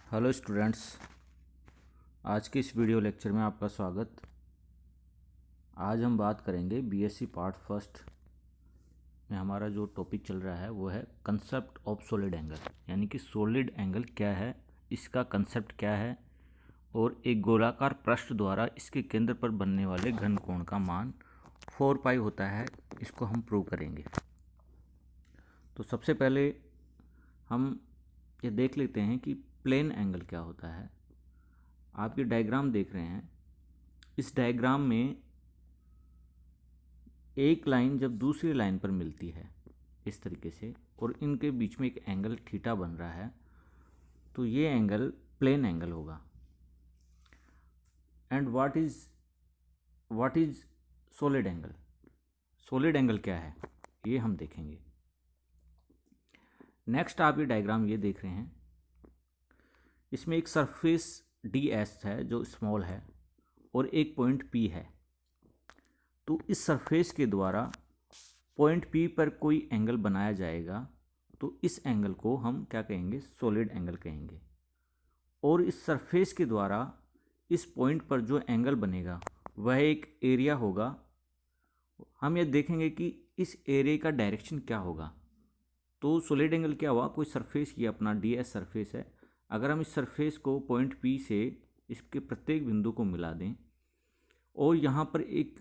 Hello students, आज के इस वीडियो लेक्चर में आपका स्वागत। आज हम बात करेंगे बीएससी पार्ट फर्स्ट में हमारा जो टॉपिक चल रहा है वो है कंसेप्ट ऑफ सॉलिड एंगल, यानी कि सॉलिड एंगल क्या है, इसका कंसेप्ट क्या है और एक गोलाकार पृष्ठ द्वारा इसके केंद्र पर बनने वाले घन कोण का मान 4 पाई होता है। इसको हम प्रूव करेंगे। तो सबसे पहले हम ये देख लेते हैं कि प्लेन एंगल क्या होता है। आप ये डायग्राम देख रहे हैं। इस डायग्राम में एक लाइन जब दूसरी लाइन पर मिलती है इस तरीके से और इनके बीच में एक एंगल थीटा बन रहा है, तो ये एंगल प्लेन एंगल होगा। And what is solid angle? Solid angle क्या है ये हम देखेंगे। नेक्स्ट आप ये डायग्राम ये देख रहे हैं। इसमें एक सरफेस डी एस है जो स्मॉल है और एक पॉइंट पी है। तो इस सरफेस के द्वारा पॉइंट पी पर कोई एंगल बनाया जाएगा, तो इस एंगल को हम क्या कहेंगे? सॉलिड एंगल कहेंगे। और इस सरफेस के द्वारा इस पॉइंट पर जो एंगल बनेगा वह एक एरिया होगा। हम ये देखेंगे कि इस एरिया का डायरेक्शन क्या होगा। तो सॉलिड एंगल क्या हुआ? कोई सरफेस, ये अपना डी एस सरफेस है। अगर हम इस सरफेस को पॉइंट पी से इसके प्रत्येक बिंदु को मिला दें और यहाँ पर एक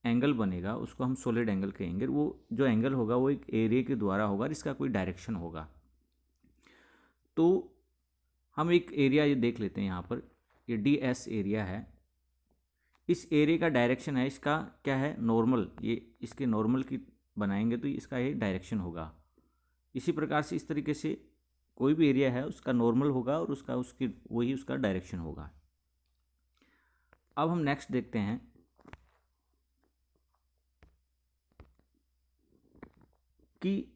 एंगल बनेगा, उसको हम सॉलिड एंगल कहेंगे। वो जो एंगल होगा वो एक एरिया के द्वारा होगा और इसका कोई डायरेक्शन होगा। तो हम एक एरिया ये देख लेते हैं। यहाँ पर ये डी एस एरिया है। इस एरिया का डायरेक्शन है, इसका क्या है? नॉर्मल। ये इसके नॉर्मल की बनाएंगे तो इसका ये डायरेक्शन होगा। इसी प्रकार से इस तरीके से कोई भी एरिया है उसका नॉर्मल होगा और उसकी वही उसका डायरेक्शन होगा। अब हम नेक्स्ट देखते हैं कि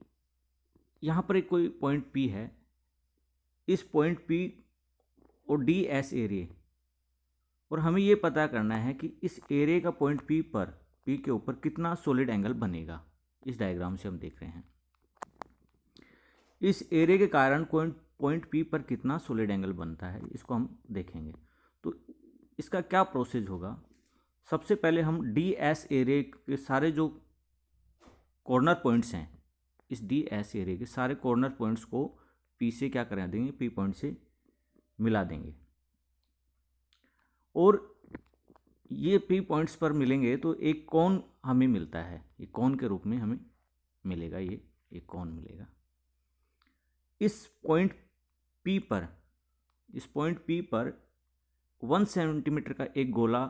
यहाँ पर एक कोई पॉइंट पी है। इस पॉइंट पी और डी एस एरिया, और हमें ये पता करना है कि इस एरिया का पॉइंट पी के ऊपर कितना सॉलिड एंगल बनेगा। इस डायग्राम से हम देख रहे हैं इस एरिया के कारण पॉइंट पी पर कितना सॉलिड एंगल बनता है, इसको हम देखेंगे। तो इसका क्या प्रोसेस होगा? सबसे पहले हम डी एस एरिया के सारे जो कॉर्नर पॉइंट्स हैं, इस डी एस एरिया के सारे कॉर्नर पॉइंट्स को पी से क्या करा देंगे? पी पॉइंट से मिला देंगे। और ये पी पॉइंट्स पर मिलेंगे तो एक कोण हमें मिलता है। ये कोण के रूप में हमें मिलेगा, ये एक कोण मिलेगा। इस पॉइंट पी पर 1 सेंटीमीटर का एक गोला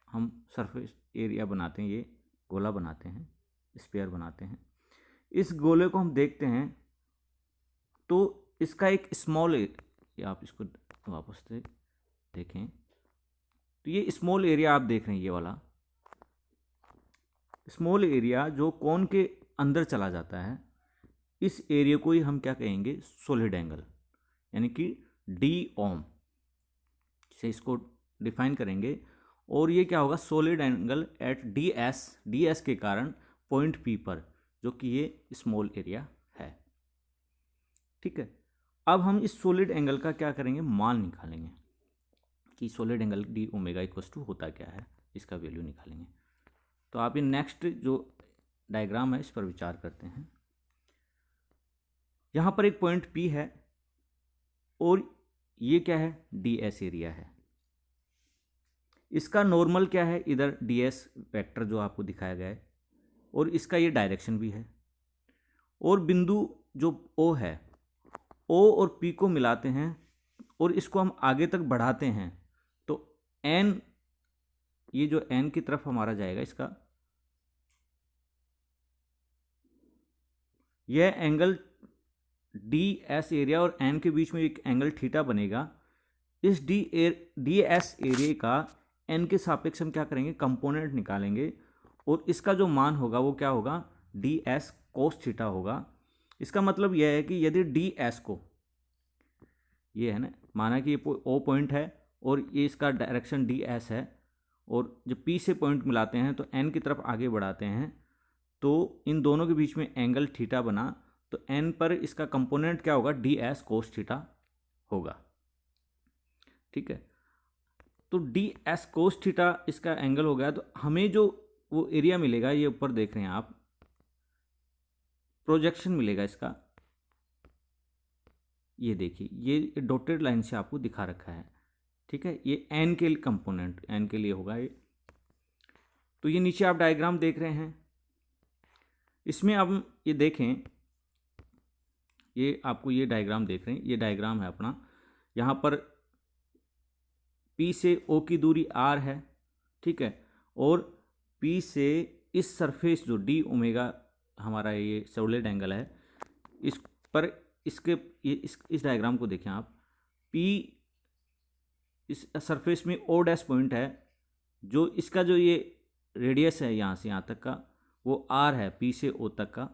हम सरफेस एरिया बनाते हैं। ये गोला बनाते हैं, स्फीयर बनाते हैं। इस गोले को हम देखते हैं तो इसका एक स्मॉल एरिया, आप इसको वापस से देखें तो ये स्मॉल एरिया आप देख रहे हैं। ये वाला स्मॉल एरिया जो कोन के अंदर चला जाता है, इस एरिया को ही हम क्या कहेंगे? सॉलिड एंगल, यानी कि डी ओम से इसको डिफाइन करेंगे। और ये क्या होगा? Solid angle at D S के कारण पॉइंट पी पर, जो कि ये स्मॉल एरिया है। ठीक है। अब हम इस सॉलिड एंगल का क्या करेंगे? मान निकालेंगे कि solid angle D omega equals to होता क्या है, इसका वैल्यू निकालेंगे। तो आप ये नेक्स्ट जो डायग्राम है इस पर विचार करते हैं। यहाँ पर एक पॉइंट पी है और ये क्या है? डी एस एरिया है। इसका नॉर्मल क्या है? इधर डी एस वेक्टर जो आपको दिखाया गया है, और इसका ये डायरेक्शन भी है। और बिंदु जो ओ है, ओ और पी को मिलाते हैं और इसको हम आगे तक बढ़ाते हैं तो एन, ये जो एन की तरफ हमारा जाएगा, इसका यह एंगल डी एस एरिया और एन के बीच में एक एंगल थीटा बनेगा। इस डी एस एरिया का एन के सापेक्ष हम क्या करेंगे? कंपोनेंट निकालेंगे और इसका जो मान होगा वो क्या होगा? डी एस कोस थीटा होगा। इसका मतलब यह है कि यदि डी एस को, ये है ना, माना कि ये ओ पॉइंट है और ये इसका डायरेक्शन डी एस है, और जब पी से पॉइंट मिलाते हैं तो एन की तरफ आगे बढ़ाते हैं तो इन दोनों के बीच में एंगल थीटा बना, तो एन पर इसका कंपोनेंट क्या होगा? डी एस कोस थीटा होगा। ठीक है। तो डी एस कोस थीटा इसका एंगल हो गया। तो हमें जो वो एरिया मिलेगा, ये ऊपर देख रहे हैं आप, प्रोजेक्शन मिलेगा इसका, ये देखिए, ये डॉटेड लाइन से आपको दिखा रखा है, ठीक है। ये एन के कंपोनेंट, एन के लिए होगा ये। तो ये नीचे आप डायग्राम देख रहे हैं, इसमें अब ये देखें, ये आपको ये डायग्राम देख रहे हैं, ये डायग्राम है अपना। यहाँ पर P से O की दूरी R है, ठीक है। और P से इस सरफेस जो डी ओमेगा हमारा ये सॉलिड एंगल है, इस पर इसके ये इस डायग्राम को देखें आप, P इस सरफेस में O डैश पॉइंट है, जो इसका जो ये रेडियस है यहाँ से यहाँ तक का, वो R है P से O तक का।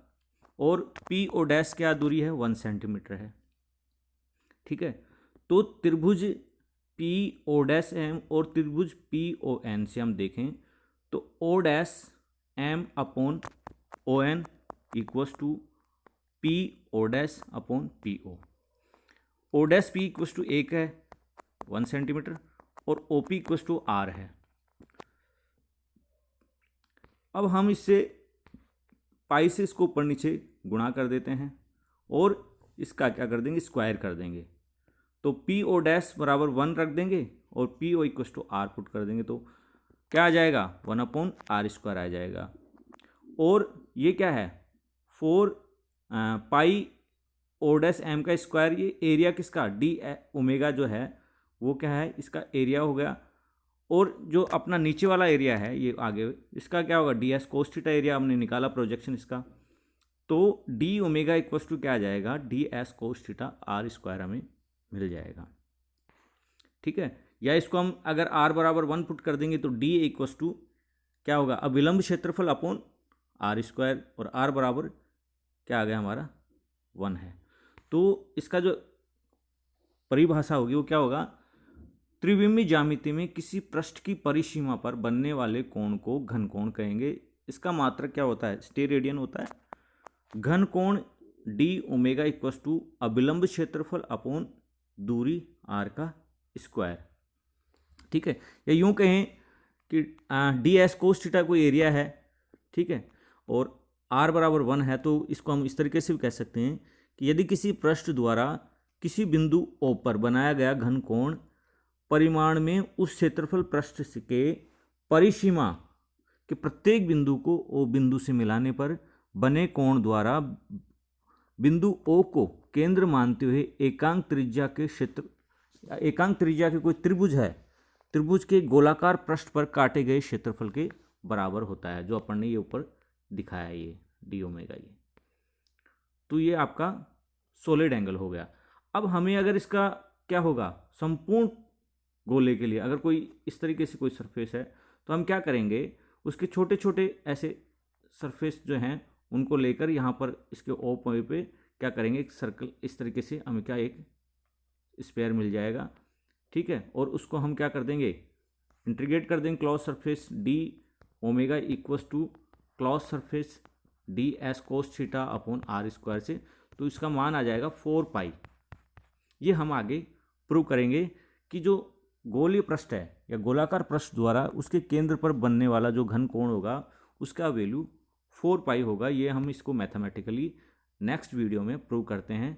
और PO डैश क्या दूरी है, 1 सेंटीमीटर है, ठीक है। तो त्रिभुज PO डैश M और त्रिभुज PON से हम देखें तो O dash M upon ON equals to PO dash upon PO। O dash P equals to 1 है, 1 सेंटीमीटर, और OP इक्वस टू R है। अब हम इससे पाई से इसको ऊपर नीचे गुणा कर देते हैं और इसका क्या कर देंगे, स्क्वायर कर देंगे। तो PO डैश बराबर 1 रख देंगे और PO equals to R put कर देंगे, तो क्या आ जाएगा, 1 अपॉन R स्क्वायर आ जाएगा। और ये क्या है, 4 पाई O डैश M का स्क्वायर, ये एरिया किसका, डी ओमेगा जो है वो क्या है, इसका एरिया हो गया। और जो अपना नीचे वाला एरिया है ये आगे, इसका क्या होगा, D S cos theta area हमने निकाला प्रोजेक्शन इसका। तो डी ओमेगा इक्वस टू क्या आ जाएगा, D S cos theta R square हमें मिल जाएगा, ठीक है। या इसको हम अगर R बराबर 1 पुट कर देंगे तो D इक्वस टू क्या होगा, अभिलंब क्षेत्रफल अपॉन R स्क्वायर, और R बराबर क्या आ गया हमारा, 1 है। तो इसका जो परिभाषा होगी वो क्या होगा, त्रिविमीय ज्यामिति में किसी पृष्ठ की परिसीमा पर बनने वाले कोण को घन कोण कहेंगे। इसका मात्रक क्या होता है, स्टेरेडियन होता है। घन कोण डी ओमेगा इक्वस टू अभिलंब क्षेत्रफल अपॉन दूरी R का स्क्वायर, ठीक है। या यूं कहें कि डी एस कोस थीटा कोई एरिया है, ठीक है, और R बराबर 1 है, तो इसको हम इस तरीके से भी कह सकते हैं कि यदि किसी पृष्ठ द्वारा किसी बिंदु O पर बनाया गया घन कोण परिमाण में उस क्षेत्रफल पृष्ठ के परिसीमा के प्रत्येक बिंदु को O बिंदु से मिलाने पर बने कोण द्वारा बिंदु O को केंद्र मानते हुए एकांक त्रिज्या के क्षेत्र, एकांक त्रिज्या के कोई त्रिभुज है, त्रिभुज के गोलाकार पृष्ठ पर काटे गए क्षेत्रफल के बराबर होता है, जो अपन ने ये ऊपर दिखाया है, ये डी ओमेगा ये। तो ये आपका सॉलिड एंगल हो गया। अब हमें अगर इसका क्या होगा, संपूर्ण गोले के लिए अगर कोई इस तरीके से कोई सरफेस है, तो हम क्या करेंगे, उसके छोटे छोटे ऐसे सरफेस जो हैं उनको लेकर यहाँ पर इसके ओ पॉइंट पे क्या करेंगे, एक सर्कल इस तरीके से हमें क्या, एक स्फीयर मिल जाएगा, ठीक है। और उसको हम क्या कर देंगे, इंटीग्रेट कर देंगे clause surface D omega equals two clause surface D S cos theta upon R square से। तो इसका मान आ जाएगा 4 पाई। ये हम आगे प्रूव करेंगे कि जो गोलीय पृष्ठ है या गोलाकार पृष्ठ द्वारा उसके केंद्र पर बनने वाला जो घन कोण होगा उसका वैल्यू 4 पाई होगा। ये हम इसको मैथमेटिकली नेक्स्ट वीडियो में प्रूव करते हैं।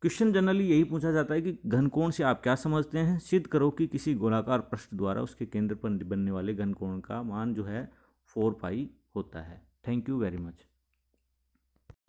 क्वेश्चन जनरली यही पूछा जाता है कि घन कोण से आप क्या समझते हैं, सिद्ध करो कि किसी गोलाकार पृष्ठ द्वारा उसके केंद्र पर बनने वाले घन कोण का मान जो है 4 पाई होता है। Thank you very much.